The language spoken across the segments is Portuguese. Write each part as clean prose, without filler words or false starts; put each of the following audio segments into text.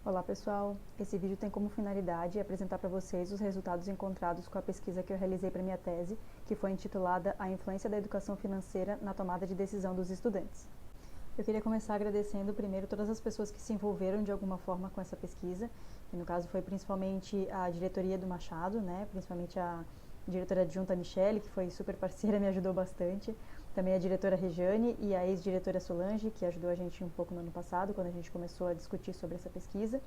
Olá pessoal, esse vídeo tem como finalidade apresentar para vocês os resultados encontrados com a pesquisa que eu realizei para minha tese, que foi intitulada A Influência da Educação Financeira na Tomada de Decisão dos Estudantes. Eu queria começar agradecendo primeiro todas as pessoas que se envolveram de alguma forma com essa pesquisa, que no caso foi principalmente a diretoria do Machado, principalmente a diretora adjunta Michele, que foi super parceira, me ajudou bastante, também a diretora Regiane e a ex-diretora Solange, que ajudou a gente um pouco no ano passado, quando a gente começou a discutir sobre essa pesquisa.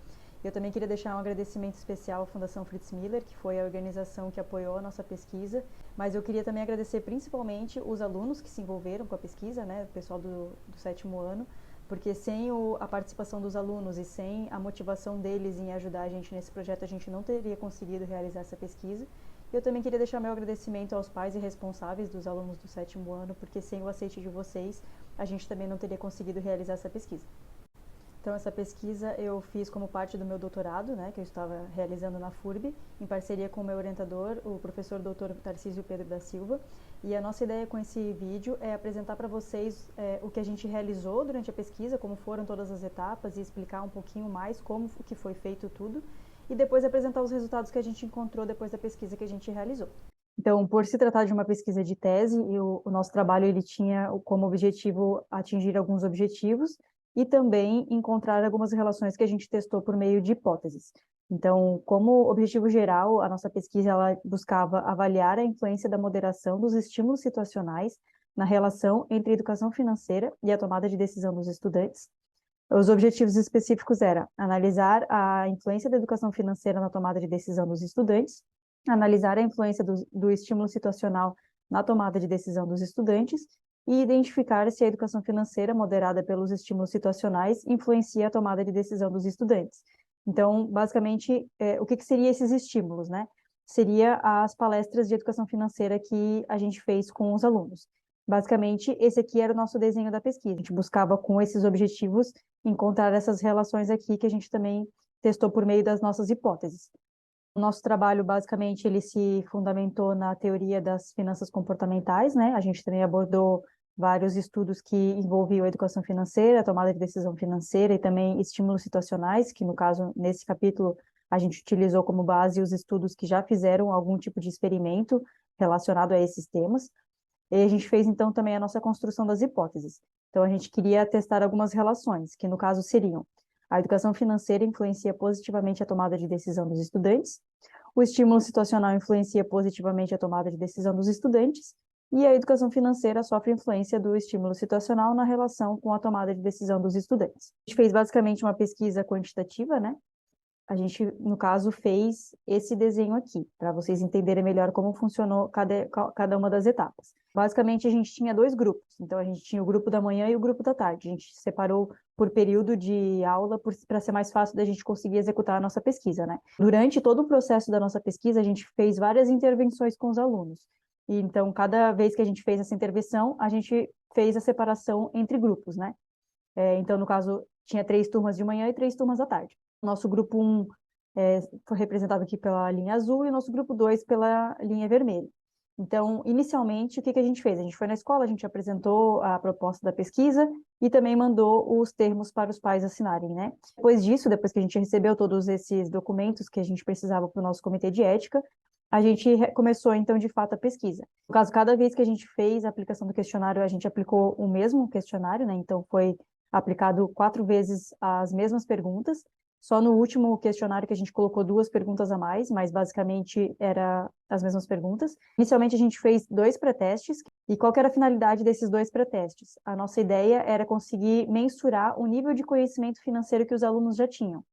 Eu também queria deixar um agradecimento especial à Fundação Fritz Miller, que foi a organização que apoiou a nossa pesquisa, mas eu queria também agradecer principalmente os alunos que se envolveram com a pesquisa, o pessoal do sétimo ano, porque sem a participação dos alunos e sem a motivação deles em ajudar a gente nesse projeto, a gente não teria conseguido realizar essa pesquisa. Eu também queria deixar meu agradecimento aos pais e responsáveis dos alunos do sétimo ano, porque sem o aceite de vocês, a gente também não teria conseguido realizar essa pesquisa. Então, essa pesquisa eu fiz como parte do meu doutorado, que eu estava realizando na FURB, em parceria com o meu orientador, o professor Dr. Tarcísio Pedro da Silva. E a nossa ideia com esse vídeo é apresentar para vocês o que a gente realizou durante a pesquisa, como foram todas as etapas e explicar um pouquinho mais como que foi feito tudo. E depois apresentar os resultados que a gente encontrou depois da pesquisa que a gente realizou. Então, por se tratar de uma pesquisa de tese, o nosso trabalho ele tinha como objetivo atingir alguns objetivos e também encontrar algumas relações que a gente testou por meio de hipóteses. Então, como objetivo geral, a nossa pesquisa ela buscava avaliar a influência da moderação dos estímulos situacionais na relação entre a educação financeira e a tomada de decisão dos estudantes. Os objetivos específicos eram analisar a influência da educação financeira na tomada de decisão dos estudantes, analisar a influência do estímulo situacional na tomada de decisão dos estudantes e identificar se a educação financeira moderada pelos estímulos situacionais influencia a tomada de decisão dos estudantes. Então, basicamente, o que seriam esses estímulos, Seria as palestras de educação financeira que a gente fez com os alunos. Basicamente, esse aqui era o nosso desenho da pesquisa. A gente buscava, com esses objetivos, encontrar essas relações aqui que a gente também testou por meio das nossas hipóteses. O nosso trabalho, basicamente, ele se fundamentou na teoria das finanças comportamentais, A gente também abordou vários estudos que envolviam a educação financeira, a tomada de decisão financeira e também estímulos situacionais, que no caso, nesse capítulo, a gente utilizou como base os estudos que já fizeram algum tipo de experimento relacionado a esses temas. E a gente fez, então, também a nossa construção das hipóteses. Então, a gente queria testar algumas relações, que no caso seriam: a educação financeira influencia positivamente a tomada de decisão dos estudantes, o estímulo situacional influencia positivamente a tomada de decisão dos estudantes, e a educação financeira sofre influência do estímulo situacional na relação com a tomada de decisão dos estudantes. A gente fez basicamente uma pesquisa quantitativa, A gente, no caso, fez esse desenho aqui, para vocês entenderem melhor como funcionou cada uma das etapas. Basicamente, a gente tinha dois grupos. Então, a gente tinha o grupo da manhã e o grupo da tarde. A gente separou por período de aula para ser mais fácil da gente conseguir executar a nossa pesquisa, Durante todo o processo da nossa pesquisa, a gente fez várias intervenções com os alunos. E, então, cada vez que a gente fez essa intervenção, a gente fez a separação entre grupos, Então, no caso, tinha 3 turmas de manhã e 3 turmas à tarde. O nosso grupo 1 foi representado aqui pela linha azul e o nosso grupo 2 pela linha vermelha. Então, inicialmente, o que a gente fez? A gente foi na escola, a gente apresentou a proposta da pesquisa e também mandou os termos para os pais assinarem, Depois disso, depois que a gente recebeu todos esses documentos que a gente precisava para o nosso comitê de ética, a gente começou, então, de fato, a pesquisa. No caso, cada vez que a gente fez a aplicação do questionário, a gente aplicou o mesmo questionário, Então, foi aplicado 4 vezes as mesmas perguntas. Só no último questionário que a gente colocou 2 perguntas a mais, mas basicamente era as mesmas perguntas. Inicialmente a gente fez 2 pré-testes, e qual que era a finalidade desses 2 pré-testes? A nossa ideia era conseguir mensurar o nível de conhecimento financeiro que os alunos já tinham.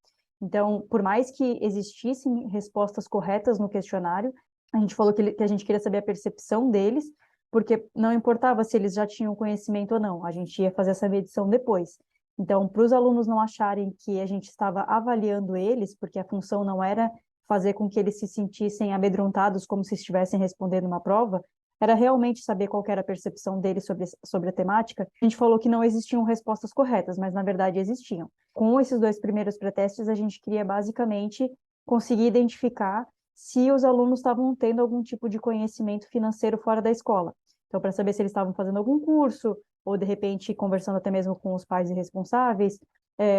Então, por mais que existissem respostas corretas no questionário, a gente falou que a gente queria saber a percepção deles, porque não importava se eles já tinham conhecimento ou não, a gente ia fazer essa medição depois. Então, para os alunos não acharem que a gente estava avaliando eles, porque a função não era fazer com que eles se sentissem amedrontados como se estivessem respondendo uma prova, era realmente saber qual era a percepção deles sobre a temática. A gente falou que não existiam respostas corretas, mas na verdade existiam. Com esses 2 primeiros pré-testes, a gente queria basicamente conseguir identificar se os alunos estavam tendo algum tipo de conhecimento financeiro fora da escola. Então, para saber se eles estavam fazendo algum curso, ou de repente conversando até mesmo com os pais e responsáveis,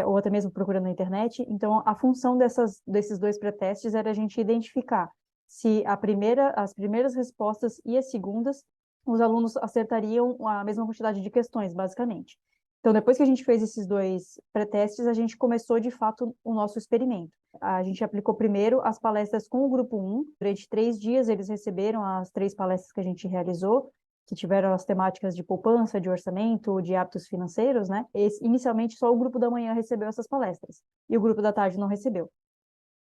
ou até mesmo procurando na internet. Então, a função desses dois pré-testes era a gente identificar se as primeiras respostas e as segundas, os alunos acertariam a mesma quantidade de questões, basicamente. Então, depois que a gente fez esses dois pré-testes, a gente começou, de fato, o nosso experimento. A gente aplicou primeiro as palestras com o grupo 1. Durante 3 dias, eles receberam as 3 palestras que a gente realizou, que tiveram as temáticas de poupança, de orçamento, de hábitos financeiros, né? Inicialmente, só o grupo da manhã recebeu essas palestras, e o grupo da tarde não recebeu.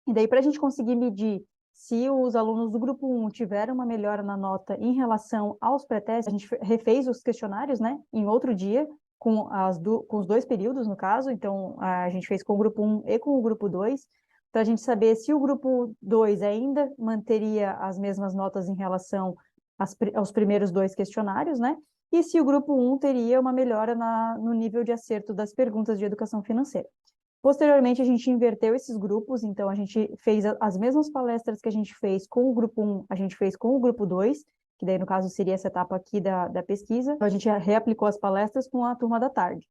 E daí, para a gente conseguir medir se os alunos do grupo 1 tiveram uma melhora na nota em relação aos pré-testes, a gente refez os questionários, né, em outro dia, com os 2 períodos, no caso. Então, a gente fez com o grupo 1 e com o grupo 2, para a gente saber se o grupo 2 ainda manteria as mesmas notas em relação aos primeiros 2 questionários, né, e se o grupo 1 teria uma melhora no nível de acerto das perguntas de educação financeira. Posteriormente, a gente inverteu esses grupos, então a gente fez as mesmas palestras que a gente fez com o grupo 1, a gente fez com o grupo 2, que daí, no caso, seria essa etapa aqui da pesquisa. Então, a gente reaplicou as palestras com a turma da tarde.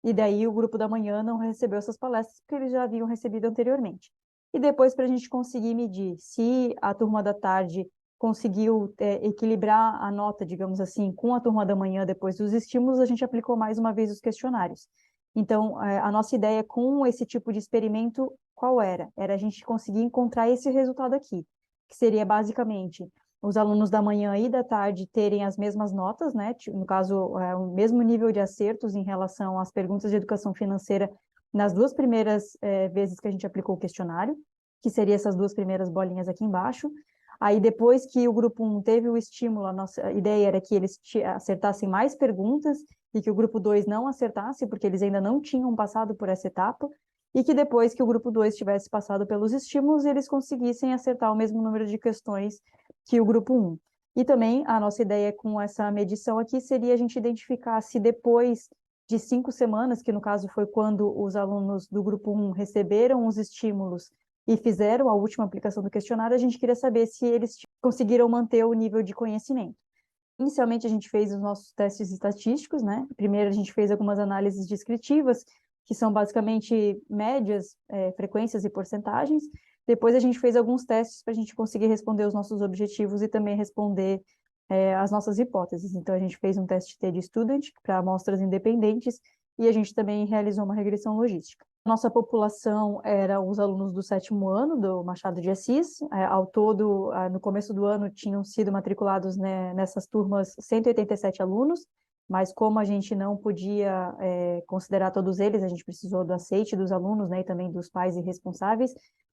E daí, o grupo da manhã não recebeu essas palestras, porque eles já haviam recebido anteriormente. E depois, para a gente conseguir medir se a turma da tarde conseguiu equilibrar a nota, digamos assim, com a turma da manhã depois dos estímulos, a gente aplicou mais uma vez os questionários. Então, a nossa ideia com esse tipo de experimento, qual era? Era a gente conseguir encontrar esse resultado aqui, que seria basicamente os alunos da manhã e da tarde terem as mesmas notas, né? No caso, o mesmo nível de acertos em relação às perguntas de educação financeira nas 2 primeiras vezes que a gente aplicou o questionário, que seria essas 2 primeiras bolinhas aqui embaixo. Aí, depois que o grupo 1 teve o estímulo, a nossa ideia era que eles acertassem mais perguntas e que o grupo 2 não acertasse, porque eles ainda não tinham passado por essa etapa, e que depois que o grupo 2 tivesse passado pelos estímulos, eles conseguissem acertar o mesmo número de questões que o grupo 1. E também a nossa ideia com essa medição aqui seria a gente identificar se depois de 5 semanas, que no caso foi quando os alunos do grupo 1 receberam os estímulos e fizeram a última aplicação do questionário, a gente queria saber se eles conseguiram manter o nível de conhecimento. Inicialmente, a gente fez os nossos testes estatísticos, né? Primeiro, a gente fez algumas análises descritivas, que são basicamente médias, frequências e porcentagens. Depois, a gente fez alguns testes para a gente conseguir responder os nossos objetivos e também responder as nossas hipóteses. Então, a gente fez um teste TD Student para amostras independentes e a gente também realizou uma regressão logística. Nossa população era os alunos do 7º ano do Machado de Assis. Ao todo, no começo do ano, tinham sido matriculados, né, nessas turmas 187 alunos, mas como a gente não podia considerar todos eles, a gente precisou do aceite dos alunos, né, e também dos pais e responsáveis.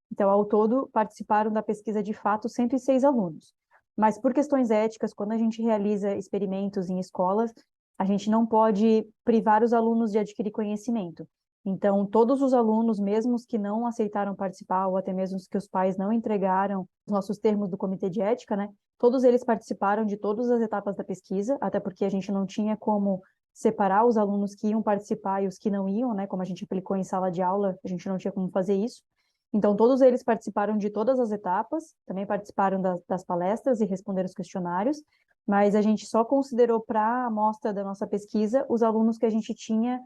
Então, ao todo, participaram da pesquisa, de fato, 106 alunos. Mas, por questões éticas, quando a gente realiza experimentos em escolas, a gente não pode privar os alunos de adquirir conhecimento. Então, todos os alunos, mesmo os que não aceitaram participar, ou até mesmo os que os pais não entregaram os nossos termos do comitê de ética, né? Todos eles participaram de todas as etapas da pesquisa, até porque a gente não tinha como separar os alunos que iam participar e os que não iam, né? Como a gente aplicou em sala de aula, a gente não tinha como fazer isso. Então, todos eles participaram de todas as etapas, também participaram das palestras e responderam os questionários, mas a gente só considerou para a amostra da nossa pesquisa os alunos que a gente tinha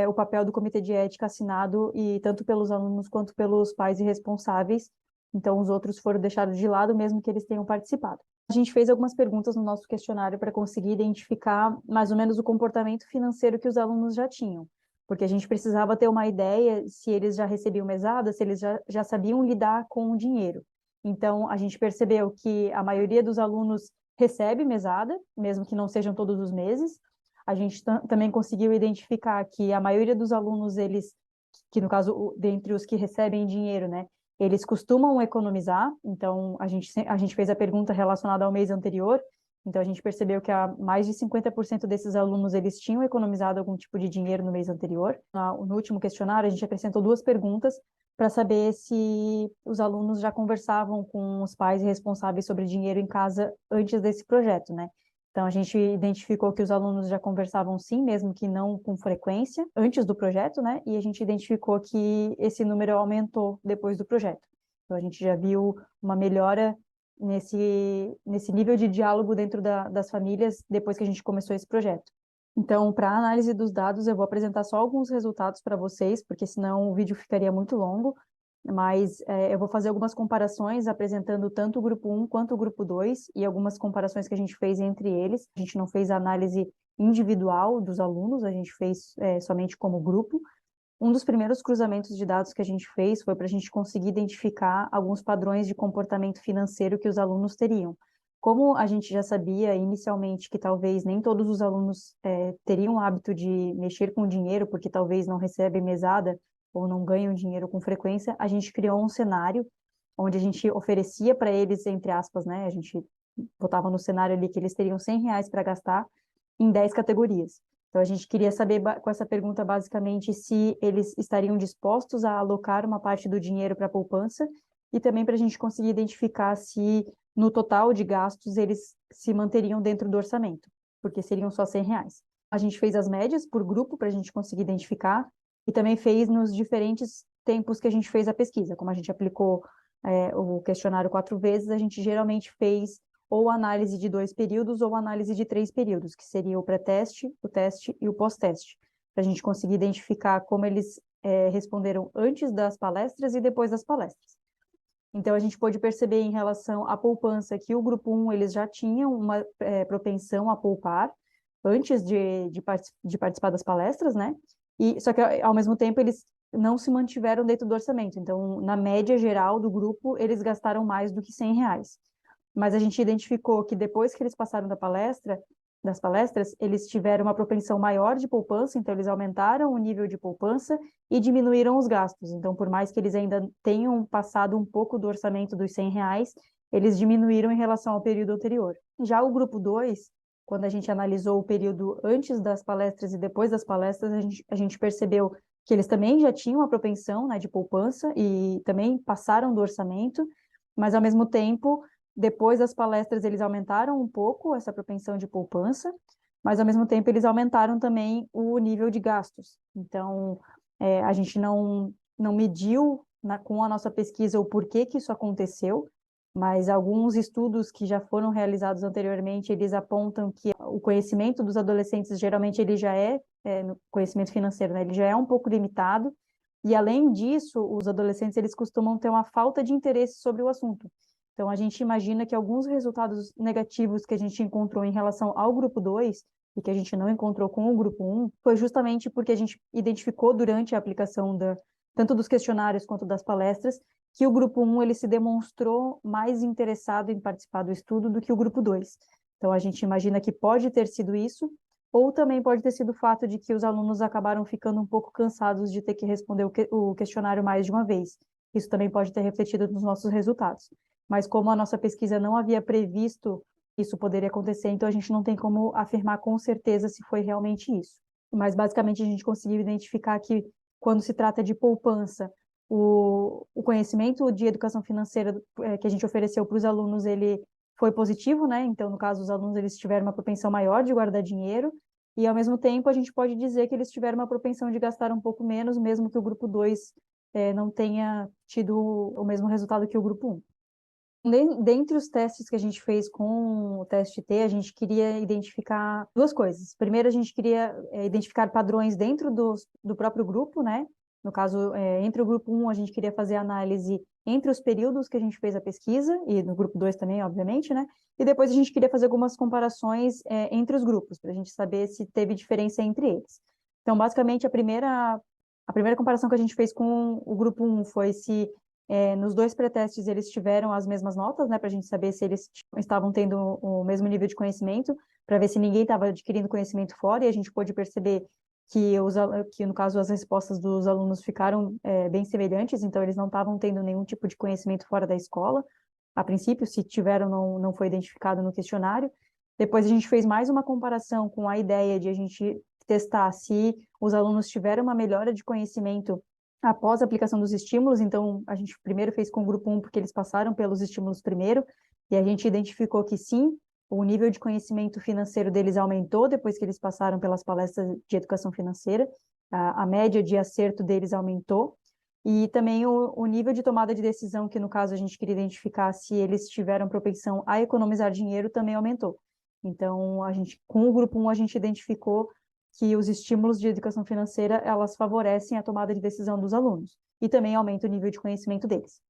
o papel do comitê de ética assinado, e tanto pelos alunos quanto pelos pais e responsáveis. Então, os outros foram deixados de lado, mesmo que eles tenham participado. A gente fez algumas perguntas no nosso questionário para conseguir identificar mais ou menos o comportamento financeiro que os alunos já tinham, porque a gente precisava ter uma ideia se eles já recebiam mesada, se eles já sabiam lidar com o dinheiro. Então, a gente percebeu que a maioria dos alunos recebe mesada, mesmo que não sejam todos os meses. A gente também conseguiu identificar que a maioria dos alunos, que no caso, dentre os que recebem dinheiro, né, eles costumam economizar. Então, a gente fez a pergunta relacionada ao mês anterior, então a gente percebeu que mais de 50% desses alunos, eles tinham economizado algum tipo de dinheiro no mês anterior. No último questionário, a gente acrescentou 2 perguntas para saber se os alunos já conversavam com os pais responsáveis sobre dinheiro em casa antes desse projeto, né? Então, a gente identificou que os alunos já conversavam sim, mesmo que não com frequência, antes do projeto, né? E a gente identificou que esse número aumentou depois do projeto. Então, a gente já viu uma melhora nesse nível de diálogo dentro das famílias depois que a gente começou esse projeto. Então, para a análise dos dados, eu vou apresentar só alguns resultados para vocês, porque senão o vídeo ficaria muito longo, mas eu vou fazer algumas comparações apresentando tanto o grupo 1 quanto o grupo 2 e algumas comparações que a gente fez entre eles. A gente não fez a análise individual dos alunos, a gente fez somente como grupo. Um dos primeiros cruzamentos de dados que a gente fez foi para a gente conseguir identificar alguns padrões de comportamento financeiro que os alunos teriam. Como a gente já sabia inicialmente que talvez nem todos os alunos teriam o hábito de mexer com dinheiro, porque talvez não recebem mesada ou não ganham dinheiro com frequência, a gente criou um cenário onde a gente oferecia para eles, entre aspas, né? A gente botava no cenário ali que eles teriam R$ 100 para gastar em 10 categorias. Então, a gente queria saber, com essa pergunta, basicamente, se eles estariam dispostos a alocar uma parte do dinheiro para a poupança e também para a gente conseguir identificar se, no total de gastos, eles se manteriam dentro do orçamento, porque seriam só R$ 100. A gente fez as médias por grupo para a gente conseguir identificar e também fez nos diferentes tempos que a gente fez a pesquisa. Como a gente aplicou o questionário 4 vezes, a gente geralmente fez ou análise de 2 períodos ou análise de 3 períodos, que seria o pré-teste, o teste e o pós-teste, para a gente conseguir identificar como eles responderam antes das palestras e depois das palestras. Então, a gente pôde perceber em relação à poupança que o grupo 1, eles já tinham uma propensão a poupar antes de participar das palestras, né? Só que, ao mesmo tempo, eles não se mantiveram dentro do orçamento. Então, na média geral do grupo, eles gastaram mais do que R$ 100. Mas a gente identificou que depois que eles passaram das palestras, eles tiveram uma propensão maior de poupança, então eles aumentaram o nível de poupança e diminuíram os gastos. Então, por mais que eles ainda tenham passado um pouco do orçamento dos R$ 100, eles diminuíram em relação ao período anterior. Já o grupo 2, quando a gente analisou o período antes das palestras e depois das palestras, a gente percebeu que eles também já tinham a propensão, né, de poupança e também passaram do orçamento, mas ao mesmo tempo depois das palestras, eles aumentaram um pouco essa propensão de poupança, mas, ao mesmo tempo, eles aumentaram também o nível de gastos. Então, a gente não mediu com a nossa pesquisa o porquê que isso aconteceu, mas alguns estudos que já foram realizados anteriormente, eles apontam que o conhecimento dos adolescentes, geralmente, ele já no conhecimento financeiro, né, ele já é um pouco limitado, e, além disso, os adolescentes, eles costumam ter uma falta de interesse sobre o assunto. Então, a gente imagina que alguns resultados negativos que a gente encontrou em relação ao grupo 2 e que a gente não encontrou com o grupo 1 foi justamente porque a gente identificou durante a aplicação tanto dos questionários quanto das palestras que o grupo 1 ele se demonstrou mais interessado em participar do estudo do que o grupo 2. Então, a gente imagina que pode ter sido isso, ou também pode ter sido o fato de que os alunos acabaram ficando um pouco cansados de ter que responder o questionário mais de uma vez. Isso também pode ter refletido nos nossos resultados. Mas como a nossa pesquisa não havia previsto isso poderia acontecer, então a gente não tem como afirmar com certeza se foi realmente isso. Mas, basicamente, a gente conseguiu identificar que, quando se trata de poupança, o conhecimento de educação financeira que a gente ofereceu para os alunos, ele foi positivo, né? Então, no caso, os alunos eles tiveram uma propensão maior de guardar dinheiro, e, ao mesmo tempo, a gente pode dizer que eles tiveram uma propensão de gastar um pouco menos, mesmo que o grupo 2 não tenha tido o mesmo resultado que o grupo 1. Dentre os testes que a gente fez com o teste T, a gente queria identificar duas coisas. Primeiro, a gente queria identificar padrões dentro do próprio grupo, né? No caso, entre o grupo 1, a gente queria fazer análise entre os períodos que a gente fez a pesquisa, e no grupo 2 também, obviamente, né? E depois a gente queria fazer algumas comparações entre os grupos, para a gente saber se teve diferença entre eles. Então, basicamente, a primeira comparação que a gente fez com o grupo 1 foi se nos 2 pré-testes eles tiveram as mesmas notas, né, para a gente saber se eles estavam tendo o mesmo nível de conhecimento, para ver se ninguém estava adquirindo conhecimento fora, e a gente pôde perceber que, no caso, as respostas dos alunos ficaram bem semelhantes, então eles não estavam tendo nenhum tipo de conhecimento fora da escola. A princípio, se tiveram, não foi identificado no questionário. Depois a gente fez mais uma comparação com a ideia de a gente testar se os alunos tiveram uma melhora de conhecimento após a aplicação dos estímulos. Então, a gente primeiro fez com o grupo 1, porque eles passaram pelos estímulos primeiro, e a gente identificou que sim, o nível de conhecimento financeiro deles aumentou depois que eles passaram pelas palestras de educação financeira, a média de acerto deles aumentou, e também o nível de tomada de decisão, que no caso a gente queria identificar se eles tiveram propensão a economizar dinheiro, também aumentou. Então, com o grupo 1, a gente identificou que os estímulos de educação financeira, elas favorecem a tomada de decisão dos alunos e também aumenta o nível de conhecimento deles.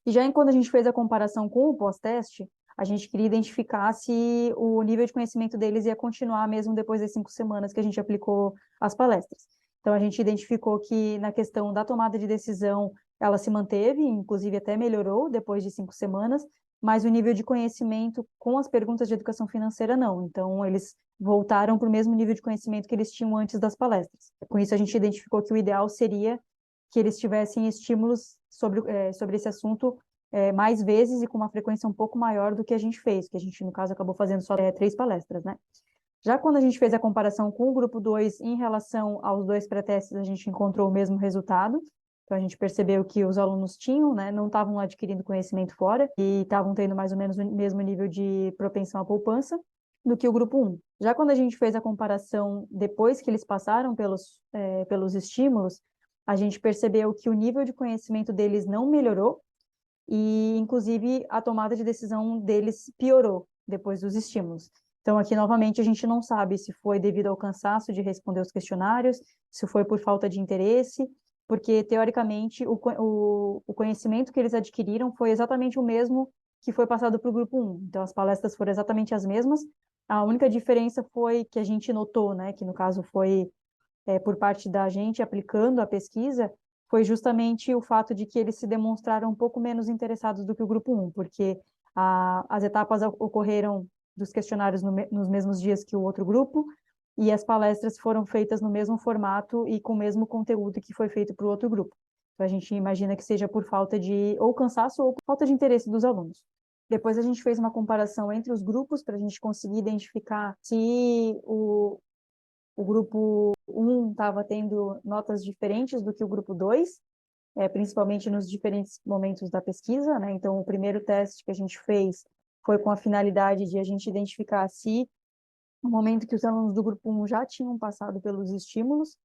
E já quando a gente fez a comparação com o pós-teste, a gente queria identificar se o nível de conhecimento deles ia continuar mesmo depois das 5 semanas que a gente aplicou as palestras. Então, a gente identificou que na questão da tomada de decisão, ela se manteve, inclusive até melhorou depois de 5 semanas, mas o nível de conhecimento com as perguntas de educação financeira não. Então, eles voltaram para o mesmo nível de conhecimento que eles tinham antes das palestras. Com isso, a gente identificou que o ideal seria que eles tivessem estímulos sobre esse assunto mais vezes e com uma frequência um pouco maior do que a gente fez, que a gente, no caso, acabou fazendo só 3 palestras, né? Já quando a gente fez a comparação com o grupo 2 em relação aos 2 pré-testes, a gente encontrou o mesmo resultado. Então, a gente percebeu que os alunos tinham, né, não estavam adquirindo conhecimento fora e estavam tendo mais ou menos o mesmo nível de propensão à poupança do que o grupo 1. Já quando a gente fez a comparação depois que eles passaram pelos estímulos, a gente percebeu que o nível de conhecimento deles não melhorou e, inclusive, a tomada de decisão deles piorou depois dos estímulos. Então, aqui, novamente, a gente não sabe se foi devido ao cansaço de responder os questionários, se foi por falta de interesse, porque, teoricamente, o conhecimento que eles adquiriram foi exatamente o mesmo que foi passado para o grupo 1. Então, as palestras foram exatamente as mesmas. A única diferença foi que a gente notou, né, que no caso foi por parte da gente aplicando a pesquisa, foi justamente o fato de que eles se demonstraram um pouco menos interessados do que o grupo 1, porque as etapas ocorreram dos questionários nos mesmos dias que o outro grupo, e as palestras foram feitas no mesmo formato e com o mesmo conteúdo que foi feito para o outro grupo. Então, a gente imagina que seja por falta de ou cansaço ou por falta de interesse dos alunos. Depois a gente fez uma comparação entre os grupos para a gente conseguir identificar se o grupo 1 estava tendo notas diferentes do que o grupo 2, principalmente nos diferentes momentos da pesquisa, né? Então, o primeiro teste que a gente fez foi com a finalidade de a gente identificar se no momento que os alunos do grupo 1 já tinham passado pelos estímulos,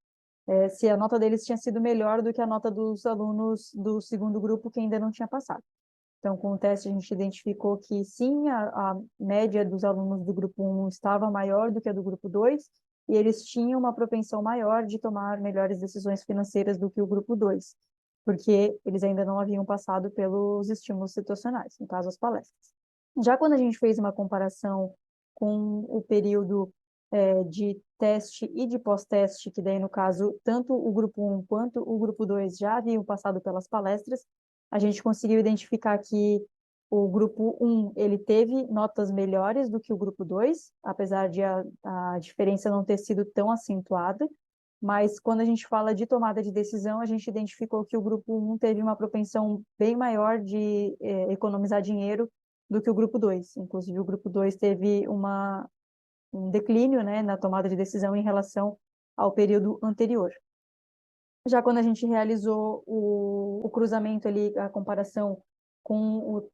se a nota deles tinha sido melhor do que a nota dos alunos do segundo grupo que ainda não tinha passado. Então, com o teste, a gente identificou que sim, a média dos alunos do grupo 1 estava maior do que a do grupo 2, e eles tinham uma propensão maior de tomar melhores decisões financeiras do que o grupo 2, porque eles ainda não haviam passado pelos estímulos situacionais, no caso, as palestras. Já quando a gente fez uma comparação com o período de teste e de pós-teste, que daí, no caso, tanto o grupo 1 quanto o grupo 2 já haviam passado pelas palestras, a gente conseguiu identificar que o grupo 1, ele teve notas melhores do que o grupo 2, apesar de a diferença não ter sido tão acentuada, mas quando a gente fala de tomada de decisão, a gente identificou que o grupo 1 teve uma propensão bem maior de economizar dinheiro do que o grupo 2. Inclusive, o grupo 2 teve um declínio, né, na tomada de decisão em relação ao período anterior. Já quando a gente realizou o cruzamento ali, a comparação com o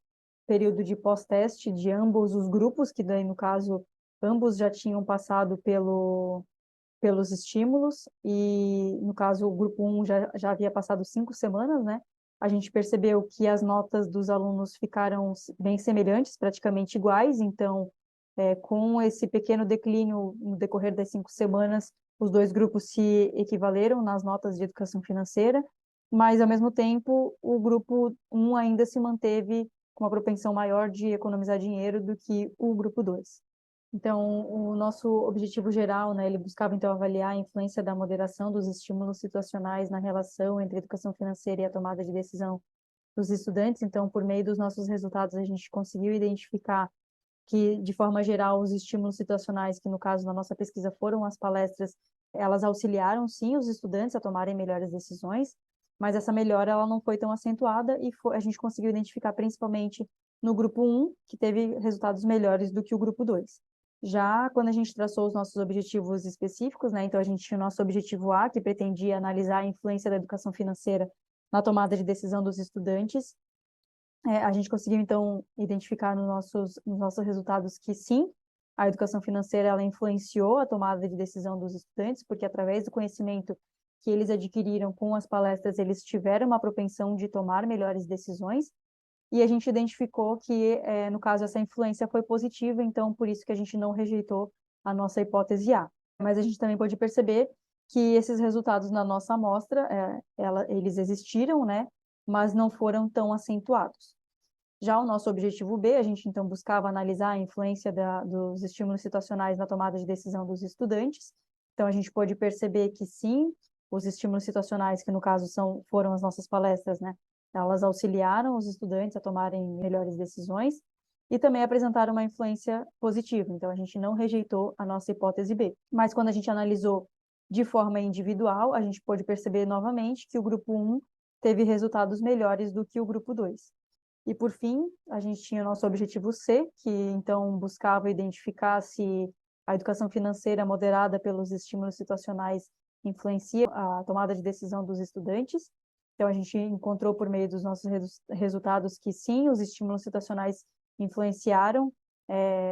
período de pós-teste de ambos os grupos, que daí, no caso, ambos já tinham passado pelos estímulos, e, no caso, o grupo 1 já havia passado 5 semanas, né? A gente percebeu que as notas dos alunos ficaram bem semelhantes, praticamente iguais, então, com esse pequeno declínio no decorrer das 5 semanas, os dois grupos se equivaleram nas notas de educação financeira, mas, ao mesmo tempo, o grupo 1 ainda se manteve com uma propensão maior de economizar dinheiro do que o grupo 2. Então, o nosso objetivo geral, né, ele buscava, então, avaliar a influência da moderação dos estímulos situacionais na relação entre a educação financeira e a tomada de decisão dos estudantes. Então, por meio dos nossos resultados, a gente conseguiu identificar que, de forma geral, os estímulos situacionais, que no caso da nossa pesquisa foram as palestras, elas auxiliaram, sim, os estudantes a tomarem melhores decisões, mas essa melhora ela não foi tão acentuada e a gente conseguiu identificar principalmente no grupo 1, que teve resultados melhores do que o grupo 2. Já quando a gente traçou os nossos objetivos específicos, né, então a gente tinha o nosso objetivo A, que pretendia analisar a influência da educação financeira na tomada de decisão dos estudantes, a gente conseguiu, então, identificar nos nossos resultados que sim, a educação financeira ela influenciou a tomada de decisão dos estudantes, porque através do conhecimento que eles adquiriram com as palestras, eles tiveram uma propensão de tomar melhores decisões, e a gente identificou que, no caso, essa influência foi positiva, então, por isso que a gente não rejeitou a nossa hipótese A. Mas a gente também pode perceber que esses resultados na nossa amostra, eles existiram, né, mas não foram tão acentuados. Já o nosso objetivo B, a gente então buscava analisar a influência dos estímulos situacionais na tomada de decisão dos estudantes. Então, a gente pôde perceber que sim, os estímulos situacionais, que no caso foram as nossas palestras, né, elas auxiliaram os estudantes a tomarem melhores decisões e também apresentaram uma influência positiva. Então, a gente não rejeitou a nossa hipótese B. Mas quando a gente analisou de forma individual, a gente pôde perceber novamente que o grupo 1 teve resultados melhores do que o grupo 2. E, por fim, a gente tinha o nosso objetivo C, que então buscava identificar se a educação financeira moderada pelos estímulos situacionais influencia a tomada de decisão dos estudantes. Então, a gente encontrou por meio dos nossos resultados que sim, os estímulos situacionais influenciaram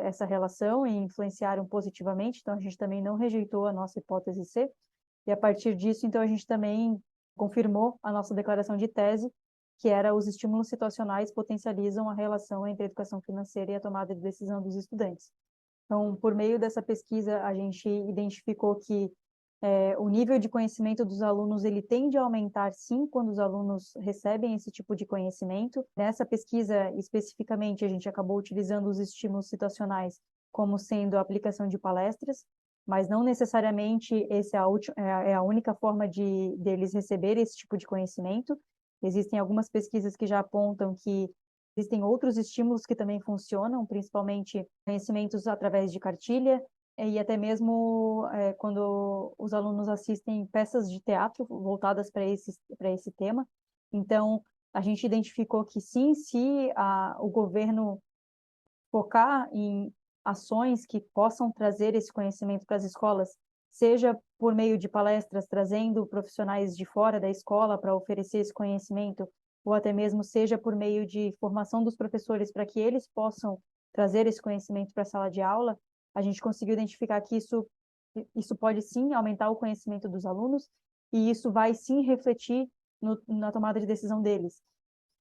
essa relação e influenciaram positivamente. Então, a gente também não rejeitou a nossa hipótese C. E, a partir disso, então, a gente também confirmou a nossa declaração de tese, que era os estímulos situacionais potencializam a relação entre a educação financeira e a tomada de decisão dos estudantes. Então, por meio dessa pesquisa, a gente identificou que o nível de conhecimento dos alunos ele tende a aumentar, sim, quando os alunos recebem esse tipo de conhecimento. Nessa pesquisa, especificamente, a gente acabou utilizando os estímulos situacionais como sendo a aplicação de palestras, mas não necessariamente essa é a única forma deles receber esse tipo de conhecimento. Existem algumas pesquisas que já apontam que existem outros estímulos que também funcionam, principalmente conhecimentos através de cartilha, e até mesmo quando os alunos assistem peças de teatro voltadas para esse tema. Então, a gente identificou que sim, se o governo focar em ações que possam trazer esse conhecimento para as escolas, seja por meio de palestras, trazendo profissionais de fora da escola para oferecer esse conhecimento, ou até mesmo seja por meio de formação dos professores para que eles possam trazer esse conhecimento para a sala de aula, a gente conseguiu identificar que isso pode sim aumentar o conhecimento dos alunos e isso vai sim refletir na tomada de decisão deles.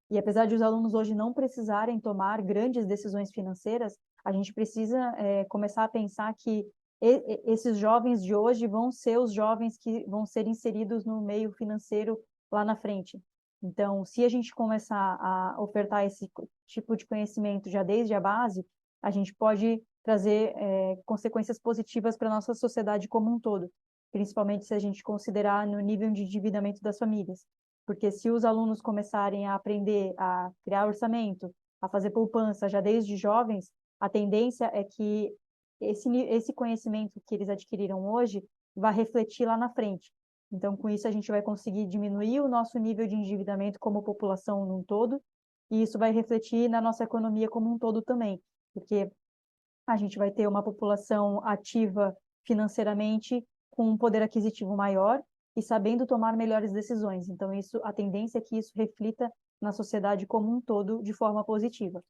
E apesar de os alunos hoje não precisarem tomar grandes decisões financeiras, a gente precisa começar a pensar que esses jovens de hoje vão ser os jovens que vão ser inseridos no meio financeiro lá na frente. Então, se a gente começar a ofertar esse tipo de conhecimento já desde a base, a gente pode trazer consequências positivas para a nossa sociedade como um todo, principalmente se a gente considerar no nível de endividamento das famílias. Porque se os alunos começarem a aprender a criar orçamento, a fazer poupança já desde jovens, a tendência é que esse conhecimento que eles adquiriram hoje vai refletir lá na frente. Então, com isso, a gente vai conseguir diminuir o nosso nível de endividamento como população num todo, e isso vai refletir na nossa economia como um todo também, porque a gente vai ter uma população ativa financeiramente, com um poder aquisitivo maior e sabendo tomar melhores decisões. Então, a tendência é que isso reflita na sociedade como um todo de forma positiva.